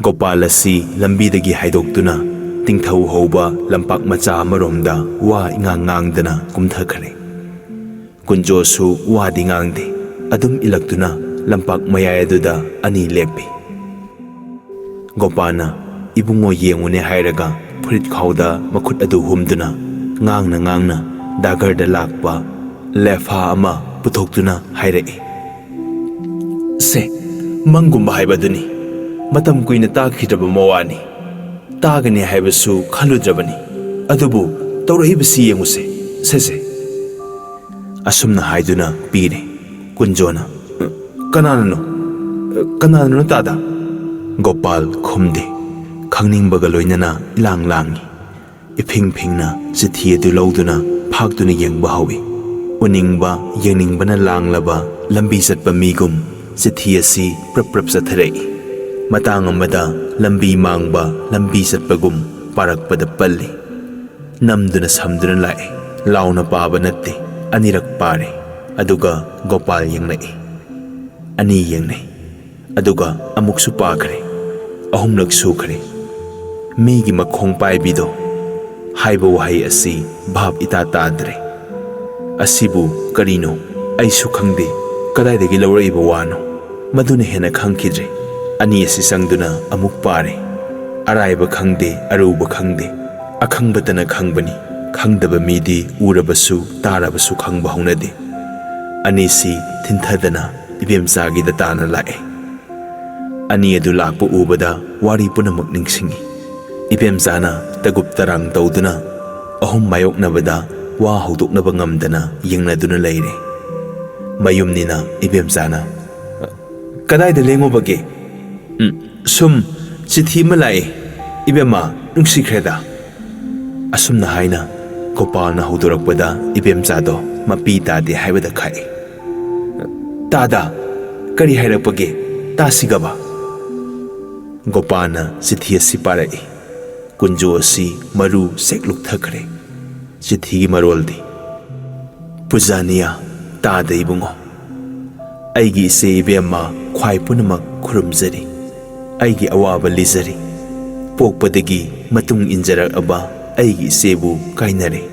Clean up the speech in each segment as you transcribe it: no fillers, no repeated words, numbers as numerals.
Gopal asi lambidagi haidokduna tingthau hauba lampak macha amaromda wa ingang ngangdana kumthakhare. Kunjosu wadi ngangde adum ilaktuna lampak mayay aduda ani lepi. Gopalna ibungo yengune hairaga furit khauda makhut adu humduna ngangna dagarda lakpa lefa ama puthokduna hairai. Se mangumba haibaduni matam kuina takhidaba mawani tagani haibasu khaludrabani adubu tawraibasi yenguse sese asumna haiduna pire. Kunjona kanano tada. Gopal khumde khangningbga loinana langi iphingphingna chithi adu loduna phakduna yengba hawi. Uningba yengingbana langlaba lambi chatpa migum chithi asi prap satharai. Matang amada lambi mangba lambi chatpagum parakpada palli. Namduna samduna lai launa paba natte anirak pare aduga Gopal yengnai. Ani yengnai aduga amuksu pakhre ahumlak sukhre. Migi makhong paibido haiba wahai asi bhab ita tadre. Asibu karino aisu khangde kadaidagi lauraiba wano maduna hena khangkidre. Ani asi sangduna amuk pare araiba khangde aruba khangde akhangbatana khangbani khangdaba midi urabasu tarabasu khangba haunade. Ani si thinthadana ibemsagi da tana lae. Ani adu lakpa ubada wari punamak ningsingi. Ibemsana tagup tarang tawduna ahum mayoknabada wa haudoknaba ngamdana yengnaduna leire. Mayumnina ibemsana kadaida lengobage? Sum chithi ma lae ibema nungsikreda. Asumna haina Gopalna haudorakpada ibemsado mapi tade haibada khai. Tada kari hairakpage tasigaba. Gopalna chithi asi parai. Kunjo asi maru sekluk thakre. Chithi gi maroldi pujaniya tada ibungo aigi se ibema khwai punamak khurumjari. Aigi awaba lizari pokpadagi matung injarak aba aigi sebu kainare.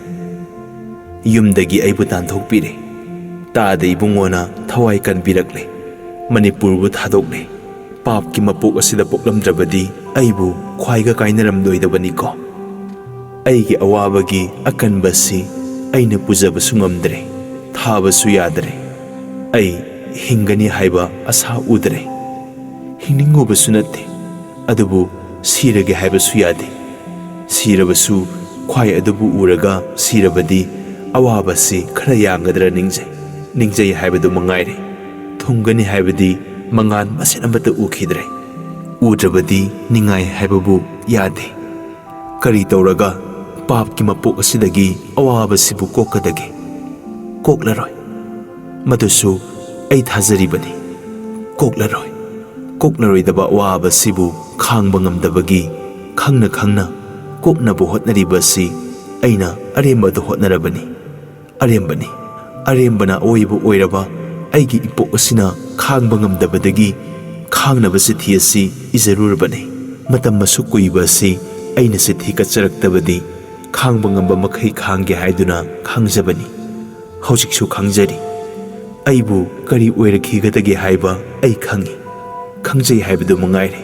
Yumdagi aibu tanthokpire. Tada ibungona thawai kanbirakle Manipurbu thadokle. Pap ki mapok asida poklamdrabadi aibu khwaiga kainaramdoidabani ko. Aigi awabagi akanbasi aina pujabasu ngamdre thabasu yadre. Ai hingani haiba asa udre. Hingningobasu natte adubu sirage haibasu yade. Sirabasu khwai adubu uraga sirabadi awabasi khara yangadra ningjai haibadu mangaire. Thungani haibadi mangan masin amata ukhidre. Udrabadi ningai haibabu yade. Kari tawraga pap ki mapok asidagi awabasibu kokadage. Koklaroi madusu ai thazaribani. Koklaroi daba awabasibu khangba ngamdabagi khangna koknabu hotnaribasi aina arembadu hotnarabani. Arembana oibu oiraba aigi ipok asina khangba ngamdabadagi khangnaba chithi asi izarurabani. Matam masu kuiba asi aina chithi kacharaktabadi khangba ngamba makhai khangge haiduna khangjabani. Hojiksu khangjari. Aibu kari oirakhigadage haiba ai khangi. Khangjai haibadu mangaire.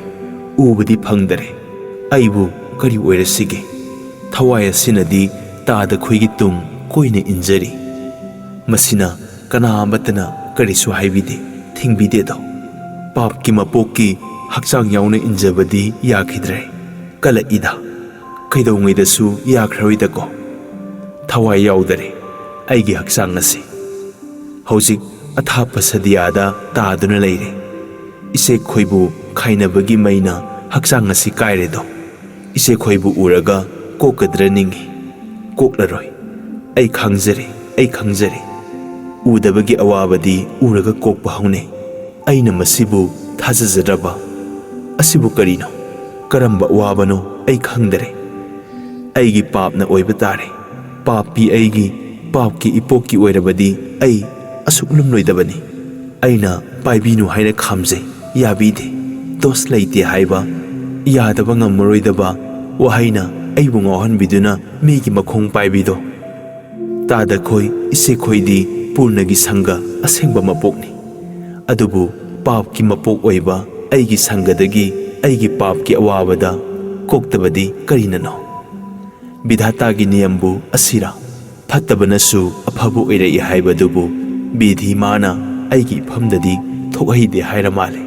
Ubadi phangdare. Aibu kari oirasige. Thawai asinadi tada khoigi tung koine injari. Masina kana amatana karisu haibide thingbide do. Pap ki mapoki hakchang yauna injabadi yakhidre. Kala ida kaidongidasu yakhroida ko. Thawai yaudare aigi hakchang asi. Hojik athapa sadiyada taduna leire. Ise khoibu khainabagi maina hakchang asi kaire do. Ise khoibu uraga kokadra ningi. Koklaroi. Ai khangjare. Udabagi awabadi uraga kokpa haune. Aina masibu thajajadraba. Asibu karino. Karamba awabano ai khangdare. Aigi papna oiba tare. Papi aigi papki ipoki oirabadi ai asuklum loidabani. Aina paibinu haina khamjai yabide. Dos laite haiba ꯌꯥꯗꯕ ꯉꯝꯃꯔꯣꯏꯗꯕ ꯋꯥꯍꯩꯅ ꯑꯩꯕꯨ ꯉꯥꯎꯍꯟꯕꯤꯗꯨꯅ ꯃꯤꯒꯤ ꯃꯈꯣꯡ ꯄꯥꯏꯕꯤꯗꯣ꯫ ꯇꯥꯗꯈꯣꯏ ꯏꯆꯦꯈꯣꯏꯗꯤ ꯄꯨꯔꯅꯒꯤ ꯁꯪꯒ ꯑꯁꯦꯡꯕ ꯃꯄꯣꯛꯅꯤ꯫ ꯑꯗꯨꯕꯨ ꯄꯥꯞꯀꯤ ꯃꯄꯣꯛ ꯑꯣꯏꯕ ꯑꯩꯒꯤ ꯁꯪꯒꯗꯒꯤ ꯑꯩꯒꯤ ꯄꯥꯞꯀꯤ ꯑꯋꯥꯕꯗ ꯀꯣꯛꯇꯕꯗꯤ ꯀꯔꯤꯅꯅꯣ? ꯕꯤꯙꯥꯇꯥꯒꯤ ꯅꯤꯌꯝꯕꯨ ꯑꯁꯤꯔꯥ? ꯐꯠꯇꯕꯅꯁꯨ ꯑꯐꯕ ꯑꯣꯏꯔꯛꯏ ꯍꯥꯏꯕꯗꯨꯕꯨ ꯕꯤꯙꯤ ꯃꯥꯅ ꯑꯩꯒꯤ ꯏꯐꯝꯗꯗꯤ ꯊꯣꯛꯍꯩꯗꯦ ꯍꯥꯏꯔ ꯃꯥꯜꯂꯦ꯫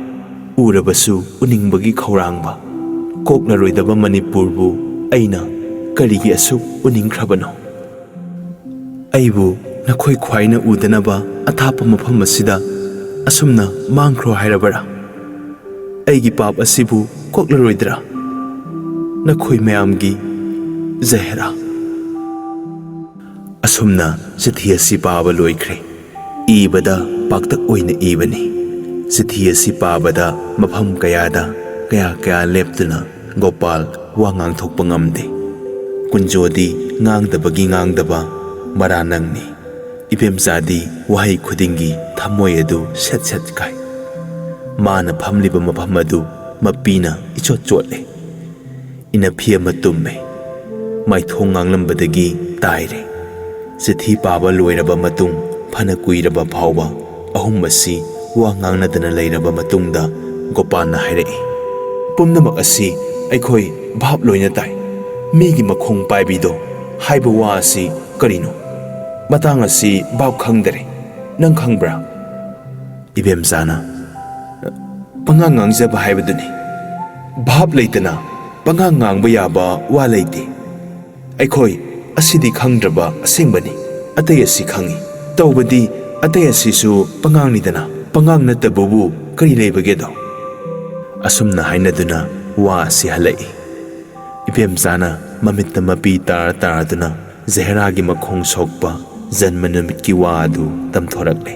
ꯎꯔꯕꯁꯨ ꯎꯅꯤꯡꯕꯒꯤ ꯈꯧꯔꯥꯡꯕ ꯀꯣꯛꯂꯔꯣꯏꯗꯕ ꯃꯅꯤꯄꯨꯔꯕꯨ ꯑꯩꯅ ꯀꯔꯤꯒꯤ ꯑꯁꯨꯛ ꯎꯅꯤꯡꯈ꯭ꯔꯕꯅꯣ? ꯑꯩꯕꯨ ꯅꯈꯣꯏ ꯈ꯭ꯋꯥꯏꯅ ꯎꯗꯅꯕ ꯑꯊꯥꯞꯄ ꯃꯐꯝ ꯑꯁꯤꯗ ꯑꯁꯨꯝꯅ ꯃꯥꯡꯈ꯭ꯔꯣ ꯍꯥꯏꯔꯕꯔꯥ? ꯑꯩꯒꯤ ꯄꯥꯞ ꯑꯁꯤꯕꯨ ꯀꯣꯛꯂꯔꯣꯏꯗ꯭ꯔꯥ? ꯅꯈꯣꯏ ꯃꯌꯥꯝꯒꯤ ꯖꯍꯦꯔꯥ꯫ ꯑꯁꯨꯝꯅ ꯆꯤꯊꯤ ꯑꯁꯤ ꯄꯥꯕ ꯂꯣꯏꯈ꯭ꯔꯦ꯫ ꯏꯕꯗ ꯄꯥꯛꯇꯛ ꯑꯣꯏꯅ ꯏꯕꯅꯤ꯫ ꯆꯤꯊꯤ ꯑꯁꯤ ꯄꯥꯕꯗ ꯃꯐꯝ ꯀꯌꯥꯗ ꯀꯌꯥ ꯂꯦꯞꯇꯨꯅ ꯒꯣꯄꯥꯜ ꯋꯥ ꯉꯥꯡꯊꯣꯛꯄ ꯉꯝꯗꯦ꯫ ꯀꯨꯟꯖꯣꯗꯤ ꯉꯥꯡꯗꯕꯒꯤ ꯉꯥꯡꯗꯕ ꯃꯔꯥꯅꯪꯅꯤ꯫ ꯏꯕꯦꯝꯆꯥꯗꯤ ꯋꯥꯍꯩ ꯈꯨꯗꯤꯡꯒꯤ ꯊꯃꯣꯏ ꯑꯗꯨ ꯁꯦꯠ ꯁꯦꯠ ꯀꯥꯏ꯫ ꯃꯥꯅ ꯐꯝꯂꯤꯕ ꯃꯐꯝ ꯑꯗꯨ ꯃꯄꯤꯅ ꯏꯆꯣꯠ ꯆꯣꯠꯂꯦ꯫ ꯏꯅꯐꯤ ꯑꯃ ꯇꯨꯝꯃꯦ꯫ ꯃꯥꯏꯊꯣꯡ ꯉꯥꯡꯂꯝꯕꯗꯒꯤ ꯇꯥꯏꯔꯦ꯫ ꯆꯤꯊꯤ ꯄꯥꯕ ꯂꯣꯏꯔꯕ ꯃꯇꯨꯡ ꯐꯅ ꯀꯨꯏꯔꯕ ꯐꯥꯎꯕ ꯑꯍꯨꯝ ꯑꯁꯤ ꯋꯥ ꯉꯥꯡꯅꯗꯅ ꯂꯩꯔꯕ ꯃꯇꯨꯡꯗ ꯒꯣꯄꯥꯜꯅ ꯍꯥꯏꯔꯛꯏ, ꯄꯨꯝꯅꯃꯛ ꯑꯁꯤ ꯑꯩꯈꯣꯏ ꯚꯥꯞ ꯂꯣꯏꯅ ꯇꯥꯏ꯫ ꯃꯤꯒꯤ ꯃꯈꯣꯡ ꯄꯥꯏꯕꯤꯗꯣ ꯍꯥꯏꯕ ꯋꯥ ꯑꯁꯤ ꯀꯔꯤꯅꯣ? ꯃꯇꯥꯡ ꯑꯁꯤ ꯚꯥꯞ ꯈꯪꯗꯔꯦ꯫ ꯅꯪ ꯈꯪꯕ꯭ꯔꯥ? ꯏꯕꯦꯝꯆꯥꯅ ꯄꯉꯥꯡ ꯉꯥꯡꯖꯕ ꯍꯥꯏꯕꯗꯨꯅꯤ꯫ ꯚꯥꯞ ꯂꯩꯇꯅ ꯄꯉꯥꯡ ꯉꯥꯡꯕ ꯌꯥꯕ ꯋꯥ ꯂꯩꯇꯦ꯫ ꯑꯩꯈꯣꯏ ꯑꯁꯤꯗꯤ ꯈꯪꯗ꯭ꯔꯕ ꯑꯁꯦꯡꯕꯅꯤ꯫ ꯑꯇꯩ ꯑꯁꯤ ꯈꯪꯏ꯫ ꯇꯧꯕꯗꯤ ꯑꯇꯩ ꯑꯁꯤꯁꯨ ꯄꯉꯥꯡꯅꯤꯗꯅ꯫ ꯄꯉꯥꯡ ꯅꯠꯇꯕꯕꯨ ꯀꯔꯤ ꯂꯩꯕꯒꯦꯗꯣ? ꯑꯁꯨꯝꯅ ꯍꯥꯏꯅꯗꯨꯅ ꯋꯥ ꯑꯁꯤ ꯍꯜꯂꯛꯏ꯫ ꯏꯕꯦꯝꯆꯥꯅ ꯃꯃꯤꯠꯇ ꯃꯄꯤ ꯇꯥꯔꯗꯨꯅ ꯖꯍꯦꯔꯥꯒꯤ ꯃꯈꯣꯡ ꯁꯣꯛꯄ ꯖꯟꯃ ꯅꯨꯃꯤꯠꯀꯤ ꯋꯥ ꯑꯗꯨ ꯇꯝꯊꯣꯔꯛꯂꯦ꯫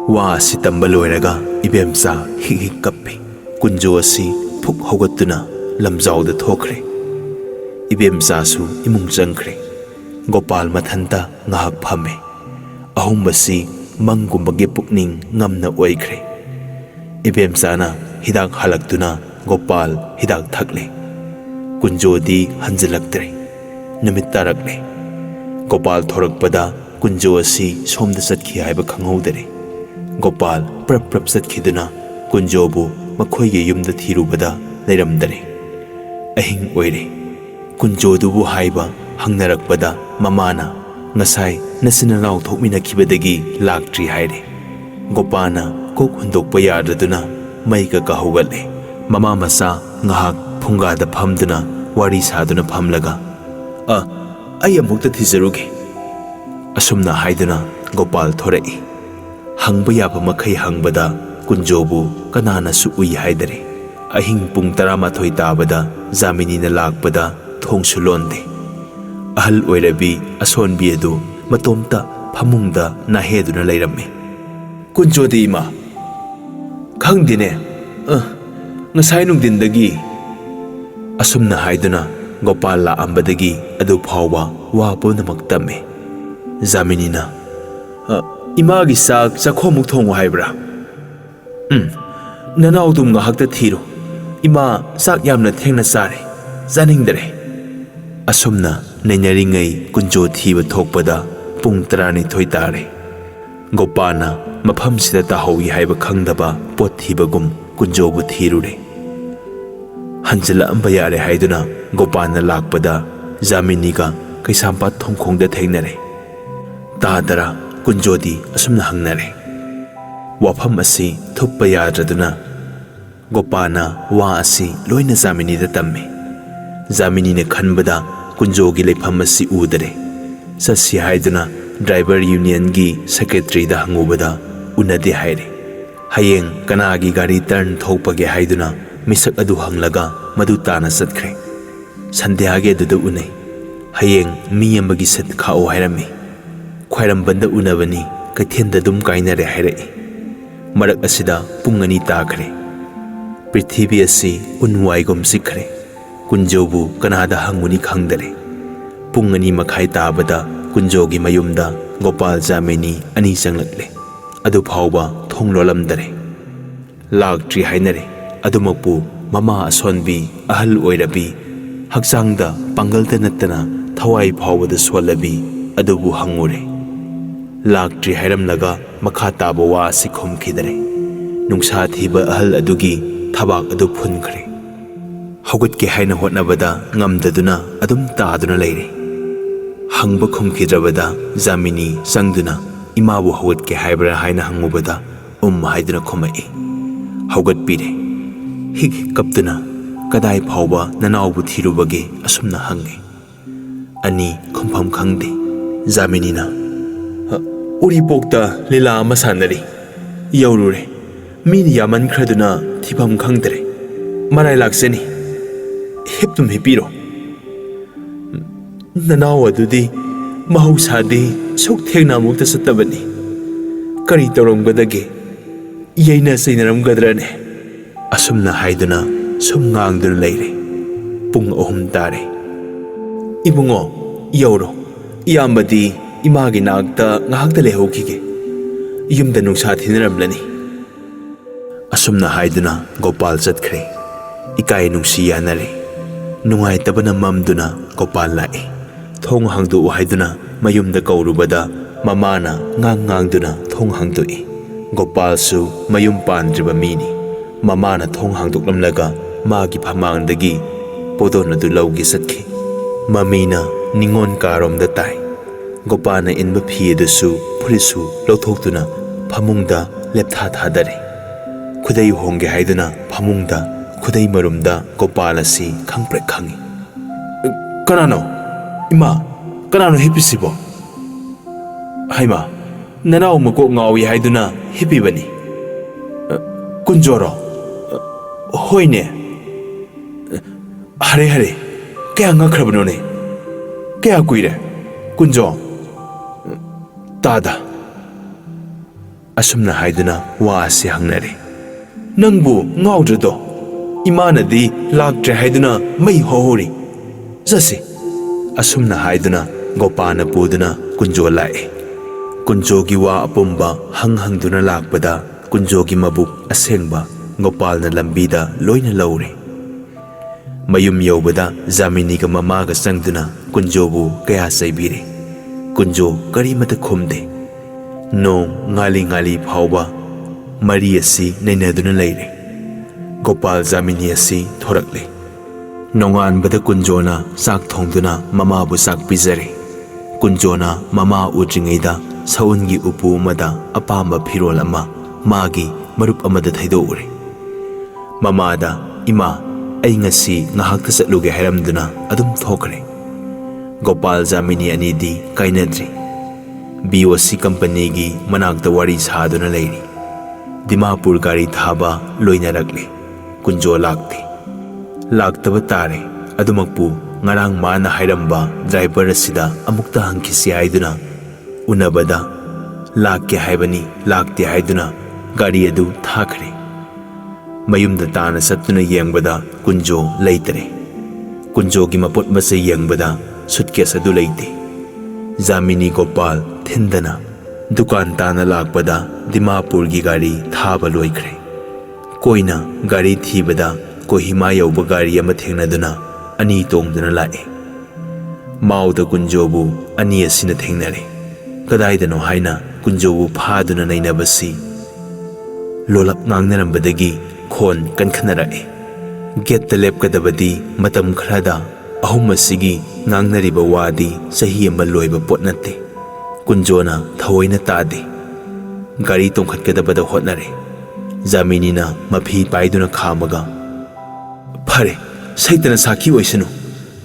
ꯋꯥ ꯑꯁꯤ ꯇꯝꯕ ꯂꯣꯏꯔꯒ ꯏꯕꯦꯝꯆꯥ ꯍꯤꯛ ꯍꯤꯛ ꯀꯞꯄꯤ꯫ ꯀꯨꯟꯖꯣ ꯑꯁꯤ ꯐꯨꯛ ꯍꯧꯒꯠꯇꯨꯅ ꯂꯝꯖꯥꯎꯗ ꯊꯣꯛꯈ꯭ꯔꯦ꯫ ꯏꯕꯦꯝꯆꯥꯁꯨ ꯏꯃꯨꯡ ꯆꯪꯈ꯭ꯔꯦ꯫ ꯒꯣꯄꯥꯜ ꯃꯊꯟꯇ ꯉꯥꯏꯍꯥꯛ ꯐꯝꯃꯦ꯫ ꯑꯍꯨꯝ ꯑꯁꯤ ꯃꯪꯒꯨꯝꯕꯒꯤ ꯄꯨꯛꯅꯤꯡ ꯉꯝꯅ ꯑꯣꯏꯈ꯭ꯔꯦ꯫ ꯏꯕꯦꯝꯆꯥꯅ ꯍꯤꯗꯥꯛ ꯍꯥꯜꯂꯛꯇꯨꯅ ꯒꯣꯄꯥꯜ ꯍꯤꯗꯥꯛ ꯊꯛꯂꯦ꯫ ꯀꯨꯟꯖꯣꯗꯤ ꯍꯟꯖꯤꯜꯂꯛꯇ꯭ꯔꯦ꯫ ꯅꯨꯃꯤꯠ ꯇꯥꯔꯛꯂꯦ꯫ ꯒꯣꯄꯥꯜ ꯊꯣꯔꯛꯄꯗ ꯀꯨꯟꯖꯣ ꯑꯁꯤ ꯁꯣꯝꯗ ꯆꯠꯈꯤ ꯍꯥꯏꯕ ꯈꯪꯍꯧꯗꯔꯦ꯫ ꯒꯣꯄꯥꯜ ꯄ꯭ꯔꯞ ꯄ꯭ꯔꯞ ꯆꯠꯈꯤꯗꯨꯅ ꯀꯨꯟꯖꯣꯕꯨ ꯃꯈꯣꯏꯒꯤ ꯌꯨꯝꯗ ꯊꯤꯔꯨꯕꯗ ꯂꯩꯔꯝꯗꯔꯦ꯫ ꯑꯍꯤꯡ ꯑꯣꯏꯔꯦ꯫ ꯀꯨꯟꯖꯣꯗꯨꯕꯨ ꯍꯥꯏꯕ ꯍꯪꯅꯔꯛꯄꯗ ꯃꯃꯥꯅ ꯉꯁꯥꯏ ꯅꯆꯤꯟ ꯅꯅꯥꯎ ꯊꯣꯛꯃꯤꯟꯅꯈꯤꯕꯗꯒꯤ ꯂꯥꯛꯇ꯭ꯔꯤ ꯍꯥꯏꯔꯦ꯫ ꯒꯣꯄꯥꯜꯅ ꯀꯣꯛ ꯍꯨꯟꯗꯣꯛꯄ ꯌꯥꯗꯗꯨꯅ ꯃꯩꯒ ꯀꯥꯍꯧꯒꯠꯂꯦ꯫ ꯃꯃꯥ ꯃꯆꯥ ꯉꯥꯏꯍꯥꯛ ꯐꯨꯡꯒꯥꯗ ꯐꯝꯗꯨꯅ ꯋꯥꯔꯤ ꯁꯥꯗꯨꯅ ꯐꯝꯂꯒ ꯑꯩ ꯑꯃꯨꯛꯇ ꯊꯤꯖꯔꯨꯒꯦ꯫ ꯑꯁꯨꯝꯅ ꯍꯥꯏꯗꯨꯅ ꯒꯣꯄꯥꯜ ꯊꯣꯔꯛꯏ꯫ ꯍꯪꯕ ꯌꯥꯕ ꯃꯈꯩ ꯍꯪꯕꯗ ꯀꯨꯟꯖꯣꯕꯨ ꯀꯅꯥꯅꯁꯨ ꯎꯏ ꯍꯥꯏꯗꯔꯦ꯫ ꯑꯍꯤꯡ ꯄꯨꯡ 12 ꯇꯥꯕꯗ ꯖꯥꯃꯤꯅꯤꯅ ꯂꯥꯛꯄꯗ ꯊꯣꯡꯁꯨ ꯂꯣꯟꯗꯦ꯫ ꯑꯍꯜ ꯑꯣꯏꯔꯕꯤ ꯑꯁꯣꯟꯕꯤ ꯑꯗꯨ ꯃꯇꯣꯝꯇ ꯐꯃꯨꯡꯗ ꯅꯥꯍꯦꯗꯨꯅ ꯂꯩꯔꯝꯃꯤ꯫ ꯀꯨꯟꯖꯣꯗꯤ ꯏꯃꯥ? ꯈꯪꯗꯦꯅꯦ, ꯉꯁꯥꯏ ꯅꯨꯡꯊꯤꯟꯗꯒꯤ꯫ ꯑꯁꯨꯝꯅ ꯍꯥꯏꯗꯨꯅ ꯒꯣꯄꯥꯜ ꯂꯥꯛꯑꯝꯕꯗꯒꯤ ꯑꯗꯨ ꯐꯥꯎꯕ ꯋꯥ ꯄꯨꯝꯅꯃꯛ ꯇꯝꯃꯤ꯫ ꯖꯥꯃꯤꯅꯤꯅ ꯏꯃꯥꯒꯤ ꯆꯥꯛ ꯆꯥꯈꯣꯝꯃꯨꯛ ꯊꯣꯡꯉꯨ ꯍꯥꯏꯕ꯭ꯔꯥ? ꯅꯅꯥꯎꯗꯨꯝ ꯉꯥꯏꯍꯥꯛꯇ ꯊꯤꯔꯨ꯫ ꯏꯃꯥ ꯆꯥꯛ ꯌꯥꯝꯅ ꯊꯦꯡꯅ ꯆꯥꯔꯦ, ꯆꯥꯅꯤꯡꯗꯔꯦ꯫ ꯑꯁꯨꯝꯅ ꯅꯩꯅꯔꯤꯉꯩ ꯀꯨꯟꯖꯣ ꯊꯤꯕ ꯊꯣꯛꯄꯗ ꯄꯨꯡ 12 ꯇꯥꯔꯦ꯫ ꯒꯣꯄꯥꯜꯅ ꯃꯐꯝꯁꯤꯗ ꯇꯥꯍꯧꯏ ꯍꯥꯏꯕ ꯈꯪꯗꯕ ꯄꯣꯠ ꯊꯤꯕꯒꯨꯝ ꯀꯨꯟꯖꯣꯕꯨ ꯊꯤꯔꯨꯔꯦ꯫ ꯍꯟꯖꯤꯜꯂꯛꯑꯝꯕ ꯌꯥꯔꯦ ꯍꯥꯏꯗꯨꯅ ꯒꯣꯄꯥꯜꯅ ꯂꯥꯛꯄꯗ ꯖꯥꯃꯤꯅꯤꯒ ꯀꯩꯁꯥꯝꯄꯥꯠ ꯊꯣꯡꯈꯣꯡꯗ ꯊꯦꯡꯅꯔꯦ꯫ ꯇꯥꯗꯔꯥ? ꯀꯨꯟꯖꯣꯗꯤ ꯑꯁꯨꯝꯅ ꯍꯪꯅꯔꯦ꯫ ꯋꯥꯐꯝ ꯑꯁꯤ ꯊꯨꯞꯄ ꯌꯥꯗ꯭ꯔꯗꯨꯅ ꯒꯣꯄꯥꯜꯅ ꯋꯥ ꯑꯁꯤ ꯂꯣꯏꯅ ꯖꯥꯃꯤꯅꯤꯗ ꯇꯝꯃꯤ꯫ ꯖꯥꯃꯤꯅꯤꯅ ꯈꯟꯕꯗ ꯀꯨꯟꯖꯣꯒꯤ ꯂꯩꯐꯝ ꯑꯁꯤ ꯎꯗꯔꯦ꯫ ꯆꯠꯁꯤ ꯍꯥꯏꯗꯨꯅ ꯗ꯭ꯔꯥꯏꯚꯔ ꯌꯨꯅꯤꯌꯟꯒꯤ ꯁꯦꯀ꯭ꯔꯦꯇꯔꯤꯗ ꯍꯪꯉꯨꯕꯗ ꯎꯅꯗꯦ ꯍꯥꯏꯔꯦ꯫ ꯍꯌꯦꯡ ꯀꯅꯥꯒꯤ ꯒꯥꯔꯤ ꯇꯔꯟ ꯊꯣꯛꯄꯒꯦ ꯍꯥꯏꯗꯨꯅ ꯃꯤꯁꯛ ꯑꯗꯨ ꯍꯪꯂꯒ ꯃꯗꯨ ꯇꯥꯅ ꯆꯠꯈ꯭ꯔꯦ꯫ ꯁꯟꯙ꯭ꯌꯥꯒꯤ ꯑꯗꯨꯗ ꯎꯅꯩ꯫ ꯍꯌꯦꯡ ꯃꯤ ꯑꯃꯒꯤ ꯁꯤꯠ ꯈꯥꯛꯑꯣ ꯍꯥꯏꯔꯝꯃꯤ꯫ ꯈ꯭ꯋꯥꯏꯔꯝꯕꯟꯗ ꯎꯅꯕꯅꯤ, ꯀꯩꯊꯦꯜꯗ ꯑꯗꯨꯝ ꯀꯥꯏꯅꯔꯦ ꯍꯥꯏꯔꯛꯏ꯫ ꯃꯔꯛ ꯑꯁꯤꯗ ꯄꯨꯡ 2 ꯇꯥꯈ꯭ꯔꯦ꯫ ꯄ꯭ꯔꯤꯊꯤꯕꯤ ꯑꯁꯤ ꯎꯟꯋꯥꯏꯒꯨꯝ ꯆꯤꯛꯈ꯭ꯔꯦ꯫ ꯀꯨꯟꯖꯣꯕꯨ ꯀꯅꯥꯗ ꯍꯪꯉꯨꯅꯤ ꯈꯪꯗꯔꯦ꯫ ꯄꯨꯡ 2:30 ꯇꯥꯕꯗ ꯀꯨꯟꯖꯣꯒꯤ ꯃꯌꯨꯝꯗ ꯒꯣꯄꯥꯜ ꯖꯥꯃꯤꯅꯤ ꯑꯅꯤ ꯆꯪꯂꯛꯂꯦ꯫ ꯑꯗꯨ ꯐꯥꯎꯕ ꯊꯣꯡ ꯂꯣꯜꯂꯝꯗꯔꯦ꯫ ꯂꯥꯛꯇ꯭ꯔꯤ ꯍꯥꯏꯅꯔꯦ꯫ ꯑꯗꯨꯃꯛꯄꯨ ꯃꯃꯥ ꯑꯁꯣꯟꯕꯤ ꯑꯍꯜ ꯑꯣꯏꯔꯕꯤ ꯍꯛꯆꯥꯡꯗ ꯄꯥꯡꯒꯜꯇ ꯅꯠꯇꯅ ꯊꯋꯥꯏ ꯐꯥꯎꯕꯗ ꯁꯣꯜꯂꯕꯤ ꯑꯗꯨꯕꯨ ꯍꯪꯉꯨꯔꯦ꯫ ꯂꯥꯛꯇ꯭ꯔꯤ ꯍꯥꯏꯔꯝꯂꯒ ꯃꯈꯥ ꯇꯥꯕ ꯋꯥ ꯑꯁꯤ ꯈꯨꯝꯈꯤꯗꯔꯦ꯫ ꯅꯨꯡꯁꯥ ꯊꯤꯕ ꯑꯍꯜ ꯑꯗꯨꯒꯤ ꯊꯕꯥꯛ ꯑꯗꯨ ꯐꯨꯟꯈ꯭ꯔꯦ꯫ ꯍꯧꯒꯠꯀꯦ ꯍꯥꯏꯅ ꯍꯣꯠꯅꯕꯗ ꯉꯝꯗꯗꯨꯅ ꯑꯗꯨꯝ ꯇꯥꯗꯨꯅ ꯂꯩꯔꯦ꯫ ꯍꯪꯕ ꯈꯨꯝꯈꯤꯗ꯭ꯔꯕꯗ ꯖꯥꯃꯤꯅꯤ ꯆꯪꯗꯨꯅ ꯏꯃꯥꯕꯨ ꯍꯧꯒꯠꯀꯦ ꯍꯥꯏꯕ꯭ꯔꯥ ꯍꯥꯏꯅ ꯍꯪꯉꯨꯕꯗ ꯍꯥꯏꯗꯨꯅ ꯈꯨꯝꯃꯛꯏ꯫ ꯍꯧꯒꯠꯄꯤꯔꯦ꯫ ꯍꯤꯛ ꯍꯤꯛ ꯀꯞꯇꯨꯅ ꯀꯗꯥꯏ ꯐꯥꯎꯕ ꯅꯅꯥꯎꯕꯨ ꯊꯤꯔꯨꯕꯒꯦ ꯑꯁꯨꯝꯅ ꯍꯪꯉꯤ꯫ ꯑꯅꯤ ꯈꯨꯝꯐꯝ ꯈꯪꯗꯦ꯫ ꯖꯥꯃꯤꯅꯤꯅ ꯎꯔꯤꯄꯣꯛꯇ ꯂꯤꯂꯥ ꯑꯃ ꯁꯥꯟꯅꯔꯤ, ꯌꯧꯔꯨꯔꯦ꯫ ꯃꯤꯅ ꯌꯥꯝꯃꯟꯈ꯭ꯔꯗꯨꯅ ꯊꯤꯐꯝ ꯈꯪꯗ꯭ꯔꯦ꯫ ꯃꯔꯥꯏ ꯂꯥꯛꯆꯅꯤ, ꯍꯤꯞꯇꯨꯝ ꯍꯤꯞꯄꯤꯔꯣ꯫ ꯅꯅꯥꯎ ꯑꯗꯨꯗꯤ ꯃꯍꯧꯁꯥꯗꯤ ꯁꯨꯛ ꯊꯦꯡꯅ ꯑꯃꯨꯛꯇ ꯆꯠꯇꯕꯅꯤ꯫ ꯀꯔꯤ ꯇꯧꯔꯝꯒꯗꯒꯦ? ꯌꯩꯅ ꯆꯩꯅꯔꯝꯒꯗ꯭ꯔꯅꯦ? ꯑꯁꯨꯝꯅ ꯍꯥꯏꯗꯨꯅ ꯁꯨꯝ ꯉꯥꯡꯗꯨꯅ ꯂꯩꯔꯦ꯫ ꯄꯨꯡ 3 ꯇꯥꯔꯦ꯫ ꯏꯕꯨꯡꯉꯣ ꯌꯧꯔꯣ, ꯏꯌꯥꯝꯕꯗꯤ ꯏꯃꯥꯒꯤ ꯅꯥꯛꯇ ꯉꯥꯏꯍꯥꯛꯇ ꯂꯩꯍꯧꯈꯤꯒꯦ, ꯌꯨꯝꯗ ꯅꯨꯡꯁꯥ ꯊꯤꯅꯔꯝꯂꯅꯤ꯫ ꯑꯁꯨꯝꯅ ꯍꯥꯏꯗꯨꯅ ꯒꯣꯄꯥꯜ ꯆꯠꯈ꯭ꯔꯦ꯫ ꯏꯀꯥꯏ ꯅꯨꯡꯁꯤ ꯌꯥꯅꯔꯦ꯫ ꯅꯨꯡꯉꯥꯏꯇꯕꯅ ꯃꯝꯗꯨꯅ ꯒꯣꯄꯥꯜ ꯂꯥꯛꯑꯦ꯫ ꯊꯣꯡ ꯍꯥꯡꯗꯣꯛꯎ ꯍꯥꯏꯗꯨꯅ ꯃꯌꯨꯝꯗ ꯀꯧꯔꯨꯕꯗ ꯃꯃꯥꯅ ꯉꯥꯡꯗꯨꯅ ꯊꯣꯡ ꯍꯥꯡꯗꯣꯛꯏ꯫ ꯒꯣꯄꯥꯜꯁꯨ ꯃꯌꯨꯝ ꯄꯥꯟꯗ꯭ꯔꯤꯕ ꯃꯤꯅꯤ꯫ ꯃꯃꯥꯅ ꯊꯣꯡ ꯍꯥꯡꯗꯣꯛꯂꯝꯂꯒ ꯃꯥꯒꯤ ꯐꯃꯥꯡꯗꯒꯤ ꯄꯣꯗꯣꯟ ꯑꯗꯨ ꯂꯧꯒꯦ ꯆꯠꯈꯤ꯫ ꯃꯃꯤꯅ ꯅꯤꯉꯣꯟ ꯀꯥꯔꯣꯝꯗ ꯇꯥꯏ꯫ ꯒꯣꯄꯥꯜꯅ ꯏꯟꯕ ꯐꯤ ꯑꯗꯨꯁꯨ ꯐꯨꯔꯤꯠꯁꯨ ꯂꯧꯊꯣꯛꯇꯨꯅ ꯐꯃꯨꯡꯗ ꯂꯦꯞꯊꯥ ꯊꯥꯗꯔꯦ꯫ ꯈꯨꯗꯩ ꯍꯣꯡꯒꯦ ꯍꯥꯏꯗꯨꯅ ꯐꯃꯨꯡꯗ ꯈꯨꯗꯩ ꯃꯔꯨꯝꯗ ꯒꯣꯄꯥꯜ ꯑꯁꯤ ꯈꯪꯄ꯭ꯔꯦꯛ ꯈꯪꯏ꯫ ꯀꯅꯥꯅꯣ? ꯏꯃꯥ, ꯀꯅꯥꯅꯣ ꯍꯤꯞꯄꯤꯁꯤꯕꯣ? ꯍꯩꯃꯥ, ꯅꯅꯥꯎ ꯃꯀꯣꯛ ꯉꯥꯎꯏ ꯍꯥꯏꯗꯨꯅ ꯍꯤꯞꯄꯤꯕꯅꯤ꯫ ꯀꯨꯟꯖꯣꯔꯣ? ꯍꯣꯏꯅꯦ꯫ ꯍꯔꯦ ꯍꯔꯦ, ꯀꯌꯥ ꯉꯛꯈ꯭ꯔꯕꯅꯣꯅꯦ? ꯀꯌꯥ ꯀꯨꯏꯔꯦ ꯀꯨꯟꯖꯣ? ꯇꯥꯗ꯫ ꯑꯁꯨꯝꯅ ꯍꯥꯏꯗꯨꯅ ꯋꯥ ꯑꯁꯤ ꯍꯪꯅꯔꯦ꯫ ꯅꯪꯕꯨ ꯉꯥꯎꯗ꯭ꯔꯗꯣ? ꯏꯃꯥꯅꯗꯤ ꯂꯥꯛꯇ꯭ꯔꯦ ꯍꯥꯏꯗꯨꯅ ꯃꯩ ꯍꯧꯍꯧꯔꯤ, ꯆꯠꯁꯤ꯫ ꯑꯁꯨꯝꯅ ꯍꯥꯏꯗꯨꯅ ꯒꯣꯄꯥꯜꯅ ꯄꯨꯗꯨꯅ ꯀꯨꯟꯖꯣ ꯂꯥꯛꯑꯦ꯫ ꯀꯨꯟꯖꯣꯒꯤ ꯋꯥ ꯑꯄꯨꯝꯕ ꯍꯪꯗꯨꯅ ꯂꯥꯛꯄꯗ ꯀꯨꯟꯖꯣꯒꯤ ꯃꯕꯨꯛ ꯑꯁꯦꯡꯕ ꯒꯣꯄꯥꯜꯅ ꯂꯝꯕꯤꯗ ꯂꯣꯏꯅ ꯂꯧꯔꯦ꯫ ꯃꯌꯨꯝ ꯌꯧꯕꯗ ꯖꯥꯃꯤꯅꯤꯒ ꯃꯃꯥꯒ ꯆꯪꯗꯨꯅ ꯀꯨꯟꯖꯣꯕꯨ ꯀꯌా ꯆꯩꯕꯤꯔꯦ꯫ ꯀꯨꯟꯖꯣ ꯀꯔꯤꯃꯇ ꯈꯨꯝꯗꯦ꯫ ꯅꯣꯡ ꯉꯥꯜꯂꯤ ꯐꯥꯎꯕ ꯃꯔꯤ ꯑꯁꯤ ꯅꯩꯅꯗꯨꯅ ꯂꯩꯔꯦ꯫ ꯒꯣꯄꯥꯜ ꯖꯥꯃꯤꯅꯤ ꯑꯁꯤ ꯊꯣꯔꯛꯂꯦ꯫ ꯅꯣꯡꯉꯥꯟꯕꯗ ꯀꯨꯟꯖꯣꯅ ꯆꯥꯛ ꯊꯣꯡꯗꯨꯅ ꯃꯃꯥꯕꯨ ꯆꯥꯛ ꯄꯤꯖꯔꯦ꯫ ꯀꯨꯟꯖꯣꯅ ꯃꯃꯥ ꯎꯗ꯭ꯔꯤꯉꯩꯗ ꯁꯎꯟꯒꯤ ꯎꯄꯨ ꯑꯃꯗ ꯑꯄꯥꯝꯕ ꯐꯤꯔꯣꯜ ꯑꯃ ꯃꯥꯒꯤ ꯃꯔꯨꯞ ꯑꯃꯗ ꯊꯩꯗꯣꯛꯎꯔꯦ꯫ ꯃꯃꯥꯗ ꯏꯃꯥ, ꯑꯩ ꯉꯁꯤ ꯉꯥꯏꯍꯥꯛꯇ ꯆꯠꯂꯨꯒꯦ ꯍꯥꯏꯔꯝꯗꯨꯅ ꯑꯗꯨꯝ ꯊꯣꯛꯈ꯭ꯔꯦ꯫ ꯒꯣꯄꯥꯜ ꯖꯥꯃꯤꯅꯤ ꯑꯅꯤꯗꯤ ꯀꯥꯏꯅꯗ꯭ꯔꯤ꯫ BOC ꯀꯝꯄꯅꯤꯒꯤ ꯃꯅꯥꯛꯇ ꯋꯥꯔꯤ ꯁꯥꯗꯨꯅ ꯂꯩꯔꯤ꯫ ꯗꯤꯃꯥꯄꯨꯔ ꯒꯥꯔꯤ ꯊꯥꯕ ꯂꯣꯏꯅꯔꯛꯂꯦ꯫ ꯀꯨꯟꯖꯣ ꯂꯥꯛꯇꯦ꯫ ꯂꯥꯛꯇꯕ ꯇꯥꯔꯦ, ꯑꯗꯨꯃꯛꯄꯨ ꯉꯔꯥꯡ ꯃꯥꯅ ꯍꯥꯏꯔꯝꯕ ꯗ꯭ꯔꯥꯏꯚꯔ ꯑꯁꯤꯗ ꯑꯃꯨꯛꯇ ꯍꯪꯈꯤꯁꯤ ꯍꯥꯏꯗꯨꯅ ꯎꯅꯕꯗ ꯂꯥꯛꯀꯦ ꯍꯥꯏꯕꯅꯤ ꯂꯥꯛꯇꯦ ꯍꯥꯏꯗꯨꯅ ꯒꯥꯔꯤ ꯑꯗꯨ ꯊꯥꯈ꯭ꯔꯦ꯫ ꯃꯌꯨꯝꯗ ꯇꯥꯅ ꯆꯠꯇꯨꯅ ꯌꯦꯡꯕꯗ ꯀꯨꯟꯖꯣ ꯂꯩꯇꯔꯦ꯫ ꯀꯨꯟꯖꯣꯒꯤ ꯃꯄꯣꯠ ꯃꯆꯩ ꯌꯦꯡꯕꯗ ꯁꯨꯠꯀꯦꯁ ꯑꯗꯨ ꯂꯩꯇꯦ꯫ ꯖꯥꯃꯤꯅꯤ ꯒꯣꯄꯥꯜ ꯊꯤꯟꯗꯅ ꯗꯨꯀꯥꯟ ꯇꯥꯅ ꯂꯥꯛꯄꯗ ꯗꯤꯃꯥꯄꯨꯔꯒꯤ ꯒꯥꯔꯤ ꯊꯥꯕ ꯂꯣꯏꯈ꯭ꯔꯦ꯫ ꯀꯣꯏꯅ ꯒꯥꯔꯤ ꯊꯤꯕꯗ ꯀꯣꯍꯤꯃꯥ ꯌꯧꯕ ꯒꯥꯔꯤ ꯑꯃ ꯊꯦꯡꯅꯗꯨꯅ ꯑꯅꯤ ꯇꯣꯡꯗꯨꯅ ꯂꯥꯛꯑꯦ꯫ ꯃꯥꯎꯗ ꯀꯨꯟꯖꯣꯕꯨ ꯑꯅꯤ ꯑꯁꯤꯅ ꯊꯦꯡꯅꯔꯦ꯫ ꯀꯗꯥꯏꯗꯅꯣ ꯍꯥꯏꯅ ꯀꯨꯟꯖꯣꯕꯨ ꯐꯥꯗꯨꯅ ꯅꯩꯅꯕꯁꯤ ꯂꯣꯜꯂꯞ ꯉꯥꯡꯅꯔꯝꯕꯗꯒꯤ ꯈꯣꯟ ꯀꯟꯈꯠꯅꯔꯛꯑꯦ꯫ ꯒꯦꯠꯇ ꯂꯦꯞꯀꯗꯕꯗꯤ ꯃꯇꯝ ꯈꯔꯗ ꯑꯍꯨꯝ ꯑꯁꯤꯒꯤ ꯉꯥꯡꯅꯔꯤꯕ ꯋꯥꯗꯤ ꯆꯍꯤ ꯑꯃ ꯂꯣꯏꯕ ꯄꯣꯠ ꯅꯠꯇꯦ꯫ ꯀꯨꯟꯖꯣꯅ ꯊꯑꯣꯏꯅ ꯇꯥꯗꯦ꯫ ꯒꯥꯔꯤ ꯇꯣꯡꯈꯠꯀꯗꯕꯗ ꯍꯣꯠꯅꯔꯦ꯫ ꯖꯥꯃꯤꯅꯤꯅ ꯃꯐꯤ ꯄꯥꯏꯗꯨꯅ ꯈꯥꯝꯃꯒ, ꯐꯔꯦ, ꯁꯩꯇꯅ ꯁꯥꯈꯤ ꯑꯣꯏꯁꯅꯨ꯫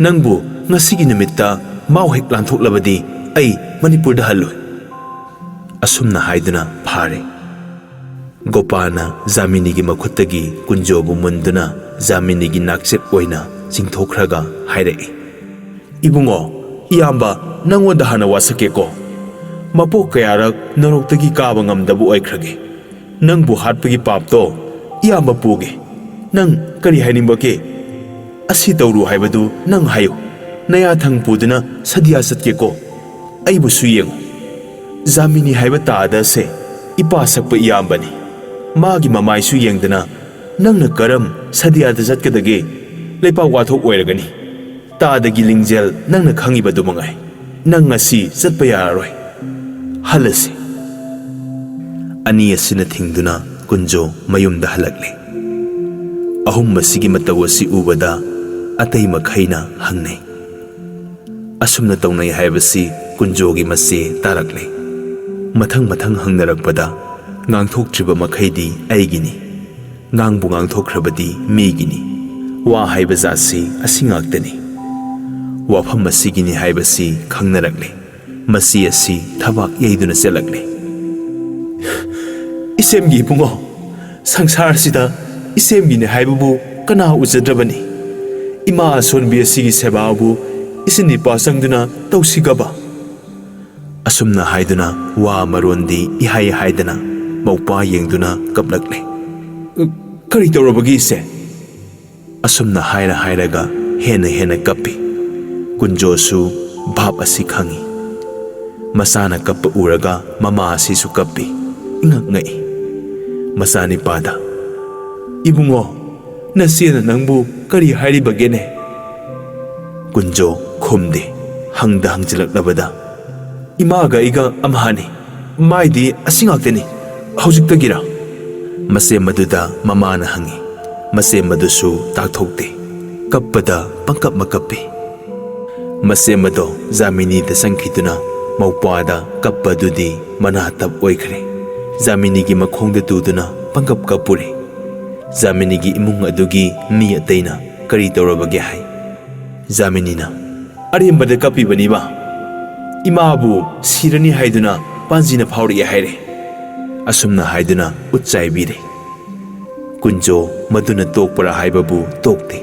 ꯅꯪꯕꯨ ꯉꯁꯤꯒꯤ ꯅꯨꯃꯤꯠꯇ ꯃꯥꯎ ꯍꯦꯛ ꯂꯥꯟꯊꯣꯛꯂꯕꯗꯤ ꯑꯩ ꯃꯅꯤꯄꯨꯔꯗ ꯍꯜꯂꯣꯏ꯫ ꯑꯁꯨꯝꯅ ꯍꯥꯏꯗꯨꯅ ꯐꯥꯔꯦ꯫ ꯒꯣꯄꯥꯜꯅ ꯖꯥꯃꯤꯅꯤꯒꯤ ꯃꯈꯨꯠꯇꯒꯤ ꯀꯨꯟꯖꯣꯕꯨ ꯃꯨꯟꯗꯨꯅ ꯖꯥꯃꯤꯅꯤꯒꯤ ꯅꯥꯛꯆꯦꯞ ꯑꯣꯏꯅ ꯆꯤꯡꯊꯣꯛꯈ꯭ꯔꯒ ꯍꯥꯏꯔꯛꯏ꯫ ꯏꯕꯨꯡꯉꯣ, ꯏꯌꯥꯝꯕ ꯅꯪꯉꯣꯟꯗ ꯍꯥꯟꯅ ꯋꯥꯁꯛꯀꯦꯀꯣ꯫ ꯃꯄꯣꯛ ꯀꯌꯥꯔꯛ ꯅꯔꯣꯛꯇꯒꯤ ꯀꯥꯕ ꯉꯝꯗꯕ ꯑꯣꯏꯈ꯭ꯔꯒꯦ꯫ ꯅꯪꯕꯨ ꯍꯥꯠꯄꯒꯤ ꯄꯥꯞꯇꯣ ꯏꯌꯥꯝꯕ ꯄꯨꯒꯦ꯫ ꯅꯪ ꯀꯔꯤ ꯍꯥꯏꯅꯤꯡꯕꯒꯦ? ꯑꯁꯤ ꯇꯧꯔꯨ ꯍꯥꯏꯕꯗꯨ ꯅꯪ ꯍꯥꯏꯌꯨ꯫ ꯅꯌꯥꯊꯪ ꯄꯨꯗꯨꯅ ꯁꯗꯤꯌꯥ ꯆꯠꯀꯦꯀꯣ꯫ ꯑꯩꯕꯨꯁꯨ ꯌꯦꯡꯉꯨ꯫ ꯖꯥꯃꯤꯅꯤ ꯍꯥꯏꯕ ꯇꯥꯗꯁꯦ ꯏꯄꯥ ꯁꯛꯄ ꯏꯌꯥꯝꯕꯅꯤ꯫ ꯃꯥꯒꯤ ꯃꯃꯥꯏꯁꯨ ꯌꯦꯡꯗꯅ ꯅꯪꯅ ꯀꯔꯝ ꯁꯗꯤꯌꯥꯗ ꯆꯠꯀꯗꯒꯦ? ꯂꯩꯄꯥꯛ ꯋꯥꯊꯣꯛ ꯑꯣꯏꯔꯒꯅꯤ꯫ ꯇꯥꯗꯒꯤ ꯂꯤꯡꯖꯦꯜ ꯅꯪꯅ ꯈꯪꯉꯤꯕꯗꯨ ꯃꯉꯥꯏ꯫ ꯅꯪ ꯉꯁꯤ ꯆꯠꯄ ꯌꯥꯔꯔꯣꯏ꯫ ꯍꯜꯂꯁꯤ꯫ ꯑꯅꯤ ꯑꯁꯤꯅ ꯊꯤꯡꯗꯨꯅ ꯀꯨꯟꯖꯣ ꯃꯌꯨꯝꯗ ꯍꯜꯂꯛꯂꯦ꯫ ꯑꯍꯨꯝ ꯑꯁꯤꯒꯤ ꯃꯇꯧ ꯑꯁꯤ ꯎꯕꯗ ꯑꯇꯩ ꯃꯈꯩꯅ ꯍꯪꯅꯩ꯫ ꯑꯁꯨꯝꯅ ꯇꯧꯅꯩ ꯍꯥꯏꯕꯁꯤ ꯀꯨꯟꯖꯣꯒꯤ ꯃꯆꯦ ꯇꯥꯔꯛꯂꯦ꯫ ꯃꯊꯪ ꯍꯪꯅꯔꯛꯄꯗ ꯉꯥꯡꯊꯣꯛꯇ꯭ꯔꯤꯕ ꯃꯈꯩꯗꯤ ꯑꯩꯒꯤꯅꯤ, ꯉꯥꯡꯕꯨ ꯉꯥꯡꯊꯣꯛꯈ꯭ꯔꯕꯗꯤ ꯃꯤꯒꯤꯅꯤ꯫ ꯋꯥ ꯍꯥꯏꯕ ꯖꯥꯠꯁꯤ ꯑꯁꯤ ꯉꯥꯛꯇꯅꯤ꯫ ꯋꯥꯐꯝ ꯑꯁꯤꯒꯤꯅꯤ ꯍꯥꯏꯕꯁꯤ ꯈꯪꯅꯔꯛꯂꯦ꯫ ꯃꯆꯦ ꯑꯁꯤ ꯊꯕꯥꯛ ꯌꯩꯗꯨꯅ ꯆꯠꯂꯛꯂꯦ꯫ ꯏꯆꯦꯝꯒꯤ ꯏꯕꯨꯡꯉꯣ, ꯁꯪꯁꯥꯔꯁꯤꯗ ꯏꯆꯦꯝꯒꯤꯅꯤ ꯍꯥꯏꯕꯕꯨ ꯀꯅꯥ ꯎꯖꯗ꯭ꯔꯕꯅꯤ? ꯏꯃꯥ ꯑꯁꯣꯟꯕꯤ ꯑꯁꯤꯒꯤ ꯁꯦꯕꯥꯕꯨ ꯏꯆꯤꯟ ꯏꯄꯥ ꯆꯪꯗꯨꯅ ꯇꯧꯁꯤꯒꯕ? ꯑꯁꯨꯝꯅ ꯍꯥꯏꯗꯨꯅ ꯋꯥ ꯃꯔꯣꯟꯗꯤ ꯏꯍꯥꯏ ꯍꯥꯏꯗꯅ ꯃꯧꯄꯥ ꯌꯦꯡꯗꯨꯅ ꯀꯞꯂꯛꯂꯦ꯫ ꯀꯔꯤ ꯇꯧꯔꯕꯒꯦ ꯏꯆꯦ? ꯑꯁꯨꯝꯅ ꯍꯥꯏꯔꯒ ꯍꯦꯟꯅ ꯀꯞꯄꯤ꯫ ꯀꯨꯟꯖꯣꯁꯨ ꯚꯥꯞ ꯑꯁꯤ ꯈꯪꯏ꯫ ꯃꯆꯥꯅ ꯀꯞꯄ ꯎꯔꯒ ꯃꯃꯥ ꯑꯁꯤꯁꯨ ꯀꯞꯄꯤ꯫ ꯉꯛꯏ꯫ ꯃꯆꯥꯅꯤꯄꯥꯗ, ꯏꯕꯨꯡꯉꯣ, ꯅꯆꯦꯅ ꯅꯪꯕꯨ ꯀꯔꯤ ꯍꯥꯏꯔꯤꯕꯒꯦꯅꯦ? ꯀꯨꯟꯖꯣ ꯈꯨꯝꯗꯦ꯫ ꯍꯪꯖꯤꯜꯂꯛꯂꯕꯗ, ꯏꯃꯥꯒ ꯑꯩꯒ ꯑꯝꯍꯥꯅꯤ, ꯃꯥꯏꯗꯤ ꯑꯁꯤ ꯉꯥꯛꯇꯅꯤ, ꯍꯧꯖꯤꯛꯇꯒꯤꯔ? ꯃꯆꯦ ꯃꯗꯨꯗ ꯃꯃꯥꯅ ꯍꯪꯏ꯫ ꯃꯆꯦ ꯃꯗꯨꯁꯨ ꯇꯥꯛꯊꯣꯛꯇꯦ꯫ ꯀꯞꯄꯗ ꯄꯪꯀꯞ ꯀꯞꯄꯤ꯫ ꯃꯆꯦ ꯃꯗꯣ ꯖꯥꯃꯤꯅꯤꯗ ꯆꯪꯈꯤꯗꯨꯅ ꯃꯧꯄꯥꯗ ꯀꯞꯄꯗꯨꯗꯤ ꯃꯅꯥꯇꯞ ꯑꯣꯏꯈ꯭ꯔꯦ꯫ ꯖꯥꯃꯤꯅꯤꯒꯤ ꯃꯈꯣꯡꯗ ꯇꯨꯗꯨꯅ ꯄꯪꯀꯞ ꯀꯞꯄꯨꯔꯦ꯫ ꯖꯥꯃꯤꯅꯤꯒꯤ ꯏꯃꯨꯡ ꯑꯗꯨꯒꯤ ꯃꯤ ꯑꯇꯩꯅ ꯀꯔꯤ ꯇꯧꯔꯕꯒꯦ ꯍꯥꯏ꯫ ꯖꯥꯃꯤꯅꯤꯅ, ꯑꯔꯦꯝꯕꯗ ꯀꯞꯄꯤꯕꯅꯤꯕ, ꯏꯃꯥꯕꯨ ꯁꯤꯔꯅꯤ ꯍꯥꯏꯗꯨꯅ ꯄꯥꯟꯖꯤꯅ ꯐꯥꯎꯔꯛꯑꯦ ꯍꯥꯏꯔꯦ꯫ ꯑꯁꯨꯝꯅ ꯍꯥꯏꯗꯨꯅ ꯎꯠ ꯆꯥꯏꯕꯤꯔꯦ꯫ ꯀꯨꯟꯖꯣ ꯃꯗꯨꯅ ꯇꯣꯛꯄꯔꯥ ꯍꯥꯏꯕꯕꯨ ꯇꯣꯛꯇꯦ꯫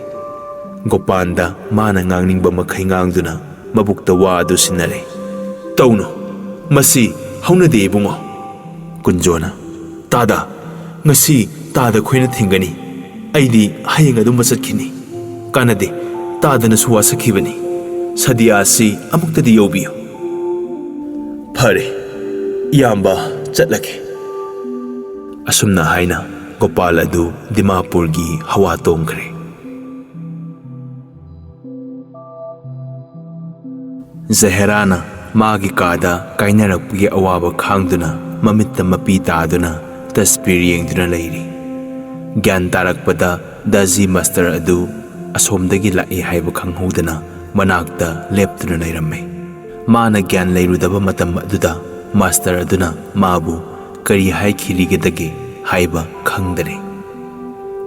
ꯒꯣꯄꯥꯟꯗ ꯃꯥꯅ ꯉꯥꯡꯅꯤꯡꯕ ꯃꯈꯩ ꯉꯥꯡꯗꯨꯅ ꯃꯕꯨꯛꯇ ꯋꯥ ꯑꯗꯨ ꯁꯤꯟꯅꯔꯦ꯫ ꯇꯧꯅꯨ, ꯃꯁꯤ ꯍꯧꯅꯗꯦ ꯏꯕꯨꯡꯉꯣ꯫ ꯀꯨꯟꯖꯣꯅ, ꯇꯥꯗ, ꯉꯁꯤ ꯇꯥꯗ ꯈꯣꯏꯅ ꯊꯤꯡꯒꯅꯤ꯫ ꯑꯩꯗꯤ ꯍꯌꯦꯡ ꯑꯗꯨꯝ ꯆꯠꯈꯤꯅꯤ꯫ ꯀꯥꯟꯅꯗꯦ, ꯇꯥꯗꯅꯁꯨ ꯋꯥꯁꯛꯈꯤꯕꯅꯤ꯫ ꯁꯗꯤꯌꯥ ꯑꯁꯤ ꯑꯃꯨꯛꯇꯗꯤ ꯌꯧꯕꯤꯌꯨ꯫ ꯐꯔꯦ, ꯏꯌꯥꯝꯕ ꯆꯠꯂꯒꯦ꯫ ꯑꯁꯨꯝꯅ ꯍꯥꯏꯅ ꯒꯣꯄꯥꯜ ꯑꯗꯨ ꯗꯤꯃꯥꯄꯨꯔꯒꯤ ꯍꯋꯥ ꯇꯣꯡꯈ꯭ꯔꯦ꯫ ꯖꯍꯦꯔꯥꯅ ꯃꯥꯒꯤ ꯀꯥꯗ ꯀꯥꯏꯅꯔꯛꯄꯒꯤ ꯑꯋꯥꯕ ꯈꯥꯡꯗꯨꯅ ꯃꯃꯤꯠꯇ ꯃꯄꯤ ꯇꯥꯗꯨꯅ ꯇꯁꯕꯤꯔ ꯌꯦꯡꯗꯨꯅ ꯂꯩꯔꯤ꯫ ꯒ꯭ꯌꯥꯟ ꯇꯥꯔꯛꯄꯗ ꯗꯥꯖꯤ ꯃꯥꯁꯇꯔ ꯑꯗꯨ ꯑꯁꯣꯝꯗꯒꯤ ꯂꯥꯛꯏ ꯍꯥꯏꯕ ꯈꯪꯍꯧꯗꯅ ꯃꯅꯥꯛꯇ ꯂꯦꯞꯇꯨꯅ ꯂꯩꯔꯝꯃꯦ꯫ ꯃꯥꯅ ꯒ꯭ꯌꯥꯟ ꯂꯩꯔꯨꯗꯕ ꯃꯇꯝ ꯑꯗꯨꯗ ꯃꯥꯁꯇꯔ ꯑꯗꯨꯅ ꯃꯥꯕꯨ ꯀꯔꯤ ꯍꯥꯏꯈꯤꯔꯤꯒꯗꯒꯦ ꯍꯥꯏꯕ ꯈꯪꯗꯔꯦ꯫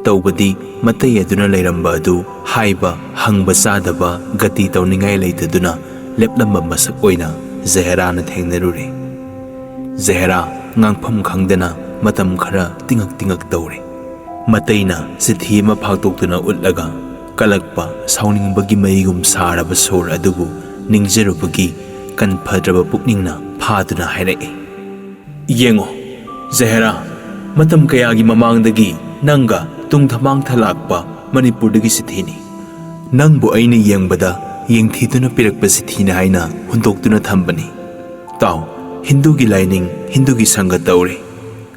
ꯇꯧꯕꯗꯤ ꯃꯇꯩ ꯑꯗꯨꯅ ꯂꯩꯔꯝꯕ ꯑꯗꯨ ꯍꯥꯏꯕ ꯍꯪꯕ ꯆꯥꯗꯕ ꯒꯇꯤ ꯇꯧꯅꯤꯡꯉꯥꯏ ꯂꯩꯇꯗꯨꯅ ꯂꯦꯞꯂꯝꯕ ꯃꯁꯛ ꯑꯣꯏꯅ ꯖꯍꯦꯔꯥꯅ ꯊꯦꯡꯅꯔꯨꯔꯦ꯫ ꯖꯍꯦꯔꯥ ꯉꯥꯡꯐꯝ ꯈꯪꯗꯅ ꯃꯇꯝ ꯈꯔ ꯇꯤꯡꯉꯛ ꯇꯧꯔꯦ꯫ ꯃꯇꯩꯅ ꯆꯤꯊꯤ ꯑꯃ ꯐꯥꯛꯇꯣꯛꯇꯨꯅ ꯎꯠꯂꯒ ꯀꯜꯂꯛꯄ ꯁꯥꯎꯅꯤꯡꯕꯒꯤ ꯃꯩꯒꯨꯝ ꯁꯥꯔꯕ ꯁꯣꯔ ꯑꯗꯨꯕు ꯅꯤꯡꯖꯔꯨꯕꯒꯤ ꯀꯟꯐꯗ꯭ꯔꯕ ꯄꯨꯛꯅꯤꯡꯅ ꯐꯥꯗꯨꯅ ꯍꯥꯏꯔꯛꯏ꯫ ꯌꯦꯡꯉꯣ ꯖꯍꯦꯔꯥ, ꯃꯇꯝ ꯀꯌꯥꯒꯤ ꯃꯃꯥꯡꯗꯒꯤ ꯅꯪꯒ ꯇꯨꯡꯊꯃꯥꯡꯊ ꯂꯥꯛꯄ ꯃꯅꯤꯄꯨꯔꯗꯒꯤ ꯆꯤꯊꯤꯅꯤ꯫ ꯅꯪꯕꯨ ꯑꯩꯅ ꯌꯦꯡꯕꯗ ꯌꯦꯡꯊꯤꯗꯨꯅ ꯄꯤꯔꯛꯄ ꯆꯤꯊꯤꯅꯤ ꯍꯥꯏꯅ ꯍꯨꯟꯗꯣꯛꯇꯨꯅ ꯊꯝꯕꯅꯤ꯫ ꯇꯥꯎ, ꯍꯤꯟꯗꯨꯒꯤ ꯂꯥꯏꯅꯤꯡ, ꯍꯤꯟꯗꯨꯒꯤ ꯁꯪꯒ ꯇꯧꯔꯦ,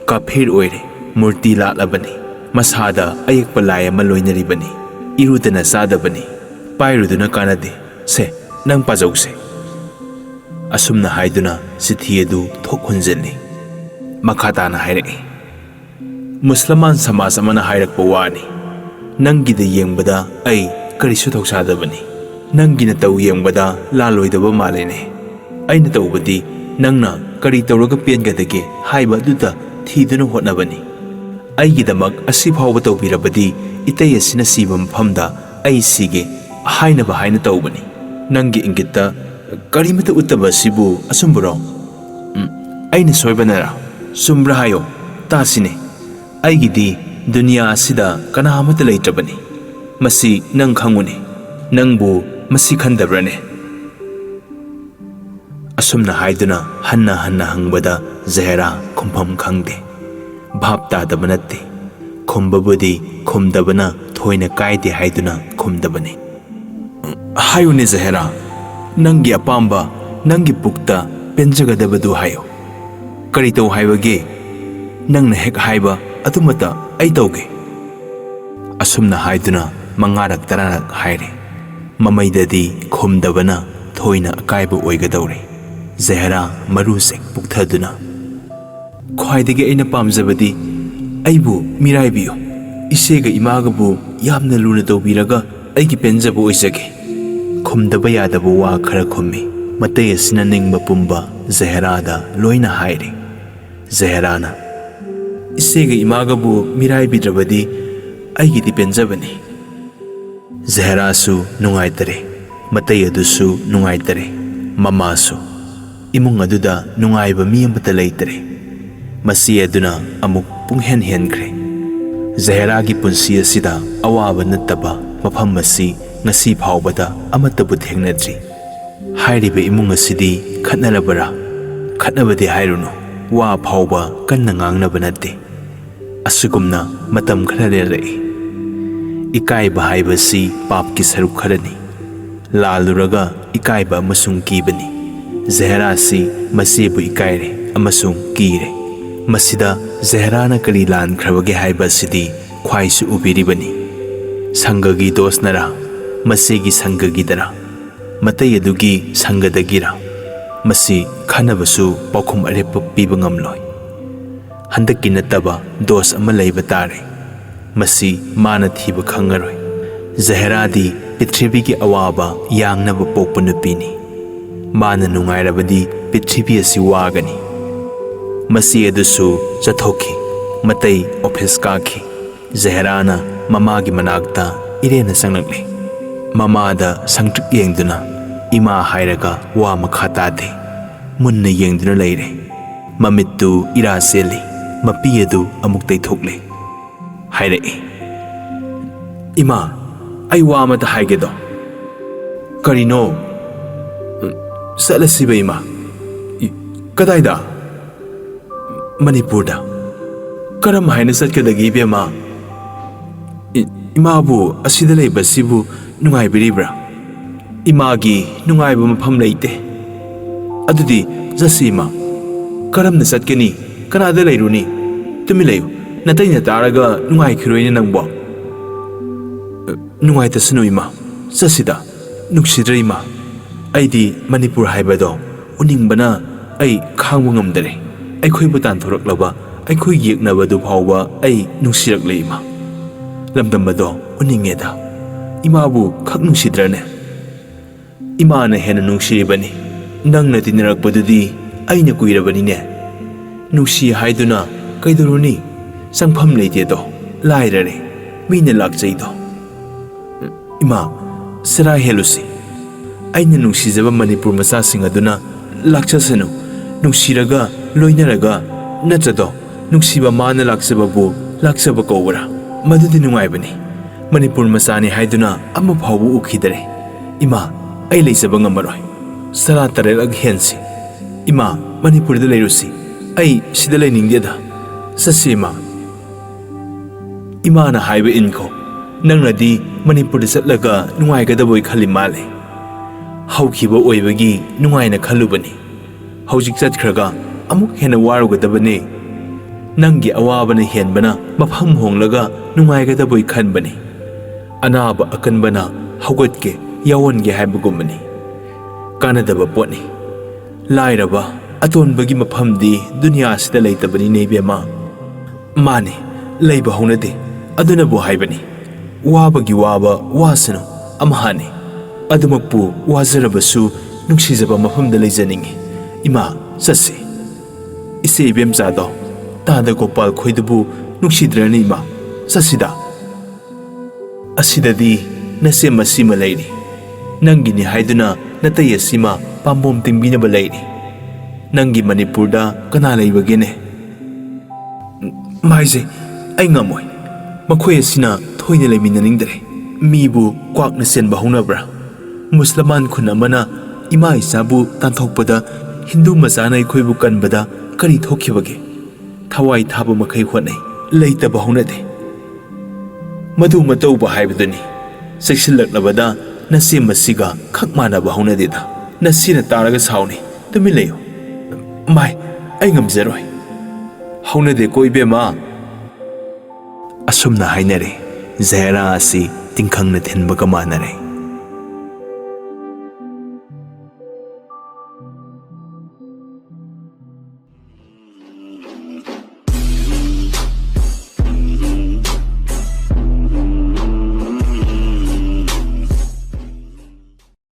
ꯀꯥꯐꯤꯔ ꯑꯣꯏꯔꯦ, ꯃꯨꯔꯇꯤ ꯂꯥꯠꯂꯕꯅꯤ, ꯃꯁꯥꯗ ꯑꯌꯦꯛꯄ ꯂꯥꯏ ꯑꯃ ꯂꯣꯏꯅꯔꯤꯕꯅꯤ, ꯏꯔꯨꯗꯅ ꯆꯥꯗꯕꯅꯤ, ꯄꯥꯏꯔꯨꯗꯨꯅ ꯀꯥꯟꯅꯗꯦ, ꯁꯦ ꯅꯪ ꯄꯥꯖꯧꯁꯦ꯫ ꯑꯁꯨꯝꯅ ꯍꯥꯏꯗꯨꯅ ꯆꯤꯊꯤ ꯑꯗꯨ ꯊꯣꯛ ꯍꯨꯟꯖꯤꯜꯂꯤ꯫ ꯃꯈꯥ ꯇꯥꯅ ꯍꯥꯏꯔꯛꯏ꯫ ꯃꯨꯁꯜꯃꯥꯟ ꯁꯃꯥꯖ ꯑꯃꯅ ꯍꯥꯏꯔꯛꯄ ꯋꯥꯅꯤ꯫ ꯅꯪꯒꯤꯗ ꯌꯦꯡꯕꯗ ꯑꯩ ꯀꯔꯤꯁꯨ ꯊꯧꯁꯥꯗꯕꯅꯤ꯫ ꯅꯪꯒꯤ ꯅꯇꯧ ꯌꯦꯡꯕꯗ ꯂꯥꯜꯂꯣꯏꯗꯕ ꯃꯥꯜꯂꯦꯅꯦ꯫ ꯑꯩꯅ ꯇꯧꯕꯗꯤ ꯅꯪꯅ ꯀꯔꯤ ꯇꯧꯔꯒ ꯄꯦꯟꯒꯗꯒꯦ ꯍꯥꯏꯕ ꯑꯗꯨꯗ ꯊꯤꯗꯨꯅ ꯍꯣꯠꯅꯕꯅꯤ꯫ ꯑꯩꯒꯤꯗꯃꯛ ꯑꯁꯤ ꯐꯥꯎꯕ ꯇꯧꯕꯤꯔꯕꯗꯤ ꯏꯇꯩ ꯑꯁꯤꯅ ꯁꯤꯕ ꯃꯐꯝꯗ ꯑꯩ ꯁꯤꯒꯦ ꯍꯥꯏꯅꯕ ꯍꯥꯏꯅ ꯇꯧꯕꯅꯤ꯫ ꯅꯪꯒꯤ ꯏꯪꯒꯤꯠꯇ ꯀꯔꯤꯃꯠꯇ ꯎꯠꯇꯕ ꯑꯁꯤꯕꯨ ꯑꯆꯨꯝꯕꯔꯣ? ꯑꯩꯅ ꯁꯣꯏꯕꯅꯔꯥ? ꯆꯨꯝꯕ꯭ꯔꯥ ꯍꯥꯏꯌꯣ, ꯇꯥꯁꯤꯅꯦ꯫ ꯑꯩꯒꯤꯗꯤ ꯗꯨꯅꯤꯌꯥ ꯑꯁꯤꯗ ꯀꯅꯥ ꯑꯃꯠꯇ ꯂꯩꯇ꯭ꯔꯕꯅꯤ꯫ ꯃꯁꯤ ꯅꯪ ꯈꯪꯉꯨꯅꯦ꯫ ꯅꯪꯕꯨ ꯃꯁꯤ ꯈꯟꯗꯕ꯭ꯔꯅꯦ? ꯑꯁꯨꯝꯅ ꯍꯥꯏꯗꯨꯅ ꯍꯟꯅ ꯍꯪꯕꯗ ꯖꯍꯦꯔꯥ ꯈꯨꯝꯐꯝ ꯈꯪꯗꯦ꯫ ꯚꯥꯞ ꯇꯥꯗꯕ ꯅꯠꯇꯦ, ꯈꯨꯝꯕꯕꯨꯗꯤ ꯈꯨꯝꯗꯕꯅ ꯊꯣꯏꯅ ꯀꯥꯏꯗꯦ ꯍꯥꯏꯗꯨꯅ ꯈꯨꯝꯗꯕꯅꯤ꯫ ꯍꯥꯏꯌꯨꯅꯦ ꯖꯍꯦꯔꯥ, ꯅꯪꯒꯤ ꯑꯄꯥꯝꯕ, ꯅꯪꯒꯤ ꯄꯨꯛꯇ ꯄꯦꯟꯖꯒꯗꯕꯗꯨ ꯍꯥꯏꯌꯨ꯫ ꯀꯔꯤ ꯇꯧ ꯍꯥꯏꯕꯒꯦ? ꯅꯪꯅ ꯍꯦꯛ ꯍꯥꯏꯕ ꯑꯗꯨꯃꯠꯇ ꯑꯩ ꯇꯧꯒꯦ꯫ ꯑꯁꯨꯝꯅ ꯍꯥꯏꯗꯨꯅ ꯃꯉꯥꯔꯛ ꯇꯔꯥꯔꯛ ꯍꯥꯏꯔꯦ꯫ ꯃꯃꯩꯗꯗꯤ ꯈꯨꯝꯗꯕꯅ ꯊꯣꯏꯅ ꯑꯀꯥꯏꯕ ꯑꯣꯏꯒꯗꯧꯔꯦ꯫ ꯖꯍꯦꯔꯥ ꯃꯔꯨꯁꯦ ꯄꯨꯛꯊꯗꯨꯅ, ꯈ꯭ꯋꯥꯏꯗꯒꯤ ꯑꯩꯅ ꯄꯥꯝꯖꯕꯗꯤ ꯑꯩꯕꯨ ꯃꯤꯔꯥꯏꯕꯤꯌꯨ, ꯏꯆꯦꯒ ꯏꯃꯥꯒꯕꯨ ꯌꯥꯝꯅ ꯂꯨꯅ ꯇꯧꯕꯤꯔꯒ ꯑꯩꯒꯤ ꯄꯦꯟꯖꯕ ꯑꯣꯏꯖꯒꯦ꯫ ꯈꯨꯝꯗꯕ ꯌꯥꯗꯕ ꯋꯥ ꯈꯔ ꯈꯨꯝꯃꯤ꯫ ꯃꯇꯩ ꯑꯁꯤꯅ ꯅꯤꯡꯕ ꯄꯨꯝꯕ ꯖꯍꯦꯔꯥꯗ ꯂꯣꯏꯅ ꯍꯥꯏꯔꯦ꯫ ꯖꯍꯦꯔꯥꯅ, ꯏꯆꯦꯒ ꯏꯃꯥꯒꯕꯨ ꯃꯤꯔꯥꯏꯕꯤꯗ꯭ꯔꯕꯗꯤ ꯑꯩꯒꯤꯗꯤ ꯄꯦꯟꯖꯕꯅꯤ꯫ ꯖꯍꯦꯔꯥꯁꯨ ꯅꯨꯡꯉꯥꯏꯇꯔꯦ, ꯃꯇꯩ ꯑꯗꯨꯁꯨ ꯅꯨꯡꯉꯥꯏꯇꯔꯦ, ꯃꯃꯥꯁꯨ꯫ ꯏꯃꯨꯡ ꯑꯗꯨꯗ ꯅꯨꯡꯉꯥꯏꯕ ꯃꯤ ꯑꯃꯠꯇ ꯂꯩꯇꯔꯦ꯫ ꯃꯁꯤ ꯑꯗꯨꯅ ꯑꯃꯨꯛ ꯄꯨꯡꯍꯦꯟ ꯍꯦꯟꯈ꯭ꯔꯦ꯫ ꯖꯍꯦꯔꯥꯒꯤ ꯄꯨꯟꯁꯤ ꯑꯁꯤꯗ ꯑꯋꯥꯕ ꯅꯠꯇꯕ ꯃꯐꯝ ꯑꯁꯤ ꯉꯁꯤ ꯐꯥꯎꯕꯗ ꯑꯃꯠꯇꯕꯨ ꯊꯦꯡꯅꯗ꯭ꯔꯤ꯫ ꯍꯥꯏꯔꯤꯕ ꯏꯃꯨꯡ ꯑꯁꯤꯗꯤ ꯈꯠꯅꯔꯕꯔꯥ? ꯈꯠꯅꯕꯗꯤ ꯍꯥꯏꯔꯨꯅꯨ, ꯋꯥ ꯐꯥꯎꯕ ꯀꯟꯅ ꯉꯥꯡꯅꯕ ꯅꯠꯇꯦ꯫ ꯑꯁꯤꯒꯨꯝꯅ ꯃꯇꯝ ꯈꯔ ꯂꯦꯜꯂꯛꯏ꯫ ꯏꯀꯥꯏꯕ ꯍꯥꯏꯕꯁꯤ ꯄꯥꯞꯀꯤ ꯁꯔꯨꯛ ꯈꯔꯅꯤ꯫ ꯂꯥꯜꯂꯨꯔꯒ ꯏꯀꯥꯏꯕ ꯑꯃꯁꯨꯡ ꯀꯤꯕꯅꯤ꯫ ꯖꯍꯦꯔꯥꯁꯤ ꯃꯆꯦꯕꯨ ꯏꯀꯥꯏꯔꯦ ꯑꯃꯁꯨꯡ ꯀꯤꯔꯦ꯫ ꯃꯁꯤꯗ ꯖꯍꯦꯔꯥꯅ ꯀꯔꯤ ꯂꯥꯟꯈ꯭ꯔꯕꯒꯦ ꯍꯥꯏꯕ ꯑꯁꯤꯗꯤ ꯈ꯭ꯋꯥꯏꯁꯨ ꯎꯕꯤꯔꯤꯕꯅꯤ꯫ ꯁꯪꯒꯒꯤ ꯗꯣꯁꯅꯔꯥ? ꯃꯆꯦꯒꯤ ꯁꯪꯒꯒꯤꯗꯔꯥ? ꯃꯇꯩ ꯑꯗꯨꯒꯤ ꯁꯪꯒꯗꯒꯤꯔꯥ? ꯃꯁꯤ ꯈꯟꯅꯕꯁꯨ ꯄꯥꯎꯈꯨꯝ ꯑꯔꯦꯞꯄ ꯄꯤꯕ ꯉꯝꯂꯣꯏ꯫ ꯍꯟꯗꯛꯀꯤ ꯅꯠꯇꯕ ꯗꯣꯁ ꯑꯃ ꯂꯩꯕ ꯇꯥꯔꯦ꯫ ꯃꯁꯤ ꯃꯥꯅ ꯊꯤꯕ ꯈꯪꯉꯔꯣꯏ꯫ ꯖꯍꯦꯔꯥꯗꯤ ꯄ꯭ꯔꯤꯊꯤꯕꯤꯒꯤ ꯑꯋꯥꯕ ꯌꯥꯡꯅꯕ ꯄꯣꯛꯄ ꯅꯨꯄꯤꯅꯤ꯫ ꯃꯥꯅ ꯅꯨꯡꯉꯥꯏꯔꯕꯗꯤ ꯄ꯭ꯔꯤꯊꯤꯕꯤ ꯑꯁꯤ ꯋꯥꯒꯅꯤ꯫ ꯃꯁꯤ ꯑꯗꯨꯁꯨ ꯆꯠꯊꯣꯛꯈꯤ꯫ ꯃꯇꯩ ꯑꯣꯐꯤꯁ ꯀꯥꯈꯤ꯫ ꯖꯍꯦꯔꯥꯅ ꯃꯃꯥꯒꯤ ꯃꯅꯥꯛꯇ ꯏꯔꯦꯅ ꯆꯪꯂꯛꯂꯤ꯫ ꯃꯃꯥꯗ ꯁꯪꯇ꯭ꯔꯤꯛ ꯌꯦꯡꯗꯨꯅ ꯏꯃꯥ ꯍꯥꯏꯔꯒ ꯋꯥ ꯃꯈꯥ ꯇꯥꯗꯦ꯫ ꯃꯨꯟꯅ ꯌꯦꯡꯗꯨꯅ ꯂꯩꯔꯦ꯫ ꯃꯃꯤꯠꯇꯨ ꯏꯔꯥ ꯆꯦꯜꯂꯤ꯫ ꯃꯄꯤ ꯑꯗꯨ ꯑꯃꯨꯛ ꯇꯩꯊꯣꯛꯂꯦ꯫ ꯍꯥꯏꯔꯛꯏ, ꯏꯃꯥ, ꯑꯩ ꯋꯥ ꯑꯃꯇ ꯍꯥꯏꯒꯦꯗꯣ꯫ ꯀꯔꯤꯅꯣ? ꯆꯠꯂꯁꯤꯕ ꯏꯃꯥ꯫ ꯀꯗꯥꯏꯗ? ꯃꯅꯤꯄꯨꯔꯗ꯫ ꯀꯔꯝ ꯍꯥꯏꯅ ꯆꯠꯀꯗꯒꯦ ꯏꯕꯦꯝꯃ? ꯏꯃꯥꯕꯨ ꯑꯁꯤꯗ ꯂꯩꯕꯁꯤꯕꯨ ꯅꯨꯡꯉꯥꯏꯕꯤꯔꯤꯕ꯭ꯔꯥ? ꯏꯃꯥꯒꯤ ꯅꯨꯡꯉꯥꯏꯕ ꯃꯐꯝ ꯂꯩꯇꯦ꯫ ꯑꯗꯨꯗꯤ ꯆꯠꯁꯤ ꯏꯃꯥ꯫ ꯀꯔꯝꯅ ꯆꯠꯀꯅꯤ? ꯀꯅꯥꯗ ꯂꯩꯔꯨꯅꯤ? ꯇꯨꯃꯤꯟ ꯂꯩꯌꯨ, ꯅꯇꯩꯅ ꯇꯥꯔꯒ ꯅꯨꯡꯉꯥꯏꯈꯤꯔꯣꯏꯅꯦ ꯅꯪꯕꯣ꯫ ꯅꯨꯡꯉꯥꯏꯇꯁꯅꯨ ꯏꯃꯥ, ꯆꯠꯁꯤꯗ꯫ ꯅꯨꯡꯁꯤꯗ꯭ꯔ ꯏꯃꯥ? ꯑꯩꯗꯤ ꯃꯅꯤꯄꯨꯔ ꯍꯥꯏꯕꯗꯣ ꯎꯅꯤꯡꯕꯅ ꯑꯩ ꯈꯥꯡꯕ ꯉꯝꯗꯔꯦ꯫ ꯑꯩꯈꯣꯏꯕꯨ ꯇꯥꯟꯊꯣꯔꯛꯂꯕ ꯑꯩꯈꯣꯏ ꯌꯦꯛꯅꯕꯗꯨ ꯐꯥꯎꯕ ꯑꯩ ꯅꯨꯡꯁꯤꯔꯛꯂꯦ ꯏꯃꯥ꯫ ꯂꯝꯗꯝ ꯑꯗꯣ ꯎꯅꯤꯡꯉꯦꯗ꯫ ꯏꯃꯥꯕꯨ ꯈꯛ ꯅꯨꯡꯁꯤꯗ꯭ꯔꯅꯦ? ꯏꯃꯥꯅ ꯍꯦꯟꯅ ꯅꯨꯡꯁꯤꯔꯤꯕꯅꯤ꯫ ꯅꯪꯅ ꯇꯤꯟꯅꯔꯛꯄꯗꯨꯗꯤ ꯑꯩꯅ ꯀꯨꯏꯔꯕꯅꯤꯅꯦ꯫ ꯅꯨꯡꯁꯤ ꯍꯥꯏꯗꯨꯅ ꯀꯩꯗꯧꯔꯨꯅꯤ? ꯆꯪꯐꯝ ꯂꯩꯇꯦꯗꯣ, ꯂꯥꯏꯔꯔꯦ, ꯃꯤꯅ ꯂꯥꯛꯆꯩꯗꯣ꯫ ꯏꯃꯥ, ꯆꯔꯥ ꯍꯦꯜꯂꯨꯁꯤ꯫ ꯑꯩꯅ ꯅꯨꯡꯁꯤꯖꯕ ꯃꯅꯤꯄꯨꯔ ꯃꯆꯥꯁꯤꯡ ꯑꯗꯨꯅ ꯂꯥꯛꯆꯁꯅꯨ, ꯅꯨꯡꯁꯤꯔꯒ ꯂꯣꯏꯅꯔꯒ, ꯅꯠꯇ꯭ꯔꯗꯣ ꯅꯨꯡꯁꯤꯕ ꯃꯥꯅ ꯂꯥꯛꯆꯕꯕꯨ ꯂꯥꯛꯆꯕ ꯀꯧꯕ꯭ꯔꯥ? ꯃꯗꯨꯗꯤ ꯅꯨꯡꯉꯥꯏꯕꯅꯤ꯫ ꯃꯅꯤꯄꯨꯔ ꯃꯆꯥꯅꯤ ꯍꯥꯏꯗꯨꯅ ꯑꯃ ꯐꯥꯎꯕ ꯎꯈꯤꯗꯔꯦ꯫ ꯏꯃꯥ, ꯑꯩ ꯂꯩꯖꯕ ꯉꯝꯃꯔꯣꯏ꯫ ꯆꯔꯥ ꯇꯔꯦꯠꯂꯛ ꯍꯦꯟꯁꯤ꯫ ꯏꯃꯥ, ꯃꯅꯤꯄꯨꯔꯗ ꯂꯩꯔꯨꯁꯤ꯫ ꯑꯩ ꯁꯤꯗ ꯂꯩꯅꯤꯡꯗꯦꯗ꯫ ꯆꯠꯁꯤ ꯏꯃꯥ꯫ ꯏꯃꯥꯅ ꯍꯥꯏꯕ ꯏꯟꯈꯣ꯫ ꯅꯪꯅꯗꯤ ꯃꯅꯤꯄꯨꯔꯗ ꯆꯠꯂꯒ ꯅꯨꯡꯉꯥꯏꯒꯗꯕꯣꯏ ꯈꯜꯂꯤ ꯃꯥꯜꯂꯦ꯫ ꯍꯧꯈꯤꯕ ꯑꯣꯏꯕꯒꯤ ꯅꯨꯡꯉꯥꯏꯅ ꯈꯜꯂꯨꯕꯅꯤ꯫ ꯍꯧꯖꯤꯛ ꯆꯠꯈ꯭ꯔꯒ ꯑꯃꯨꯛ ꯍꯦꯟꯅ ꯋꯥꯔꯨꯒꯗꯕꯅꯤ꯫ ꯅꯪꯒꯤ ꯑꯋꯥꯕꯅ ꯍꯦꯟꯕꯅ ꯃꯐꯝ ꯍꯣꯡꯂꯒ ꯅꯨꯡꯉꯥꯏꯒꯗꯕꯣꯏ ꯈꯟꯕꯅꯤ꯫ ꯑꯅꯥꯕ ꯑꯀꯟꯕꯅ ꯍꯧꯒꯠꯀꯦ ꯌꯥꯎꯍꯟꯒꯦ ꯍꯥꯏꯕꯒꯨꯝꯕꯅꯤ꯫ ꯀꯥꯟꯅꯗꯕ ꯄꯣꯠꯅꯤ꯫ ꯂꯥꯏꯔꯕ ꯑꯇꯣꯟꯕꯒꯤ ꯃꯐꯝꯗꯤ ꯗꯨꯅꯤꯌꯥꯁꯤꯗ ꯂꯩꯇꯕꯅꯤꯅꯦ ꯏꯕꯦꯝꯃ꯫ ꯃꯥꯅꯤ, ꯂꯩꯕ ꯍꯧꯅꯗꯦ, ꯑꯗꯨꯅꯕꯨ ꯍꯥꯏꯕꯅꯤ꯫ ꯋꯥꯕꯒꯤ ꯋꯥꯕ ꯋꯥꯁꯅꯨ ꯑꯃꯍꯥꯅꯤ꯫ ꯑꯗꯨꯃꯛꯄꯨ ꯋꯥꯖꯔꯕꯁꯨ ꯅꯨꯡꯁꯤꯖꯕ ꯃꯐꯝꯗ ꯂꯩꯖꯅꯤꯡꯉꯤ꯫ ꯏꯃꯥ, ꯆꯠꯁꯤ꯫ ꯏꯆꯦ ꯏꯕꯦꯝꯆꯥꯗꯣ, ꯇꯥꯗ ꯒꯣꯄꯥꯜ ꯈꯣꯏꯗꯨꯕꯨ ꯅꯨꯡꯁꯤꯗ꯭ꯔꯅꯤ ꯏꯃꯥ? ꯆꯠꯁꯤꯗ꯫ ꯑꯁꯤꯗꯗꯤ ꯅꯆꯦ ꯃꯁꯤꯃ ꯂꯩꯔꯤ꯫ ꯅꯪꯒꯤꯅꯤ ꯍꯥꯏꯗꯨꯅ ꯅꯇꯩ ꯑꯁꯤꯃ ꯄꯥꯝꯕꯣꯝ ꯇꯤꯡꯕꯤꯅꯕ ꯂꯩꯔꯤ꯫ ꯅꯪꯒꯤ ꯃꯅꯤꯄꯨꯔꯗ ꯀꯅꯥ ꯂꯩꯕꯒꯦꯅꯦ? ꯃꯥꯏꯖꯦ, ꯑꯩ ꯉꯝꯃꯣꯏ꯫ ꯃꯈꯣꯏ ꯑꯁꯤꯅ ꯊꯣꯏꯅ ꯂꯩꯃꯤꯟꯅꯅꯤꯡꯗ꯭ꯔꯦ꯫ ꯃꯤꯕꯨ ꯀ꯭ꯋꯥꯛꯅ ꯆꯦꯟꯕ ꯍꯧꯅꯕ꯭ꯔꯥ? ꯃꯨꯁꯂꯃꯥꯟ ꯈꯨꯟ ꯑꯃꯅ ꯏꯃꯥ ꯏꯆꯥꯕꯨ ꯇꯥꯟꯊꯣꯛꯄꯗ, ꯍꯤꯟꯗꯨ ꯃꯆꯥꯅ ꯑꯩꯈꯣꯏꯕꯨ ꯀꯟꯕꯗ ꯀꯔꯤ ꯊꯣꯛꯈꯤꯕꯒꯦ? ꯊꯋꯥꯏ ꯊꯥꯕ ꯃꯈꯩ ꯍꯣꯠꯅꯩ, ꯂꯩꯇꯕ ꯍꯧꯅꯗꯦ꯫ ꯃꯗꯨ ꯃꯇꯧꯕ ꯍꯥꯏꯕꯗꯨꯅꯤ꯫ ꯆꯦꯛꯁꯤꯜꯂꯛꯂꯕꯗ ꯅꯆꯦ ꯃꯁꯤꯒ ꯈꯛ ꯃꯥꯟꯅꯕ ꯍꯧꯅꯗꯦꯗ꯫ ꯅꯆꯦꯅ ꯇꯥꯔꯒ ꯁꯥꯎꯅꯤ꯫ ꯇꯨꯃꯤꯟ ꯂꯩꯌꯨ꯫ ꯃꯥꯏ, ꯑꯩ ꯉꯝꯖꯔꯣꯏ꯫ ꯍꯧꯅꯗꯦꯀꯣ ꯏꯕꯦꯝꯃ꯫ ꯑꯁꯨꯝꯅ ꯍꯥꯏꯅꯔꯦ꯫ ꯖꯍꯦꯔꯥ ꯑꯁꯤ ꯇꯤꯡꯈꯪꯅ ꯊꯤꯟꯕꯒ ꯃꯥꯟꯅꯔꯦ꯫